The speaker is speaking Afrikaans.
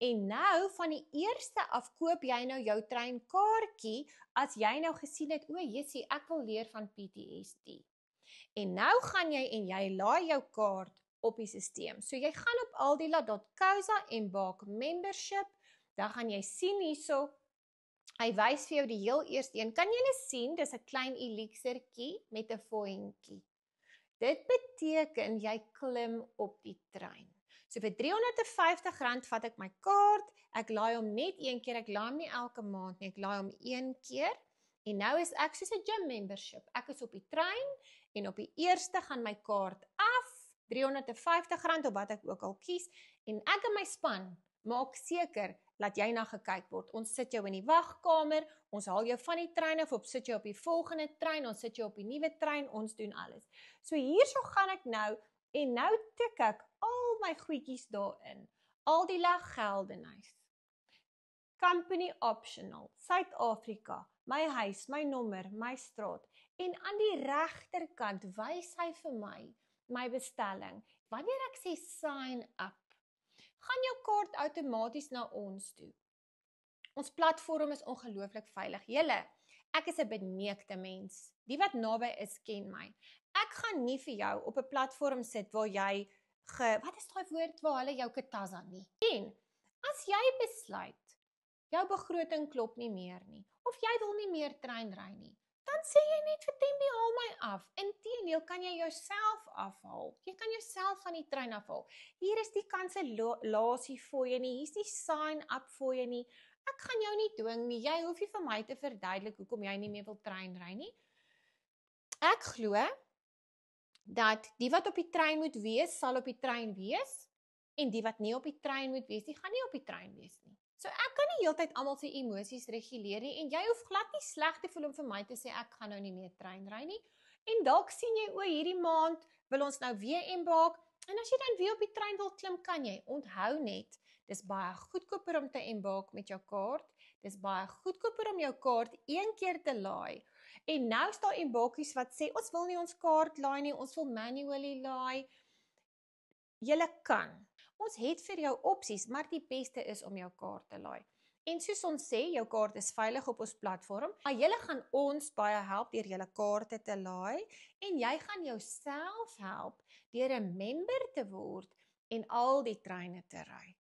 En nou, van die eerste af, koop jy nou jou treinkaartjie, as jy nou gesien het, o jessie, ek wil leer van PTSD. En nou gaan jy en jy laai jou kaart op die sisteem. So jy gaan op aldila.co.za en Embark membership, dan gaan jy sien hierso, hy wys vir jou die heel eerste een. Kan julle sien, dis 'n klein elixirtjie met 'n voentjie. Dit beteken jy klim op die trein. So vir R350 vat ek my kaart, ek laai hom net een keer, ek laai hom nie elke maand nie, ek laai hom een keer, en nou is ek soos 'n gym membership. Ek is op die trein, en op die eerste gaan my kaart af, R350 of wat ek ook al kies, en ek en my span maak seker dat jy na gekyk word. Ons sit jou in die wagkamer, ons haal jou van die trein af, of sit jou op die volgende trein, ons sit jou op die nuwe trein, ons doen alles. So hierso gaan ek nou, en nou tik ek al my goedjies daarin. Aldila Geldenhuys, Company Optional, Suid-Afrika, my huis, my nommer, my straat, en aan die regterkant wys hy vir my bestelling. Wanneer ek sê sign up, gaan jou kaart outomaties na ons toe. Ons platform is ongelooflik veilig. Julle, ek is 'n beneekte mens. Die wat naby is, ken my. Ek gaan nie vir jou op 'n platform sit waar jy, wat is daai woord waar hulle jou katasa nie? En, as jy besluit, jou begroting klop nie meer nie, of jy wil nie meer trein ry nie, dan sê jy net vir Tembi, haal my af. Inteendeel kan jy jouself afhaal. Jy kan jouself van die trein afhaal. Hier is die kansellasie fooie nie, hier is die sign up fooie nie. Ek gaan jou nie dwing nie, jy hoef nie vir my te verduidelik hoekom jy nie meer wil trein ry nie. Ek glo dat die wat op die trein moet wees, sal op die trein wees, en die wat nie op die trein moet wees, die gaan nie op die trein wees nie. So ek kan nie heeltyd almal se emosies reguleer nie, en jy hoef glad nie sleg te voel om vir my te sê, ek gaan nou nie meer trein ry nie, en dalk sien jy, o, hierdie maand wil ons nou weer embark, en as jy dan weer op die trein wil klim, kan jy. Onthou net, dis baie goedkoper om te embark met jou kaart, dis baie goedkoper om jou kaart een keer te laai, en nou is daar embarkies wat sê, ons wil nie ons kaart laai nie, ons wil manually laai. Julle kan. Ons het vir jou opsies, maar die beste is om jou kaart te laai. En soos ons sê, jou kaart is veilig op ons platform, maar julle gaan ons baie help deur julle kaarte te laai, en jy gaan jouself help deur 'n member te word en al die treine te ry.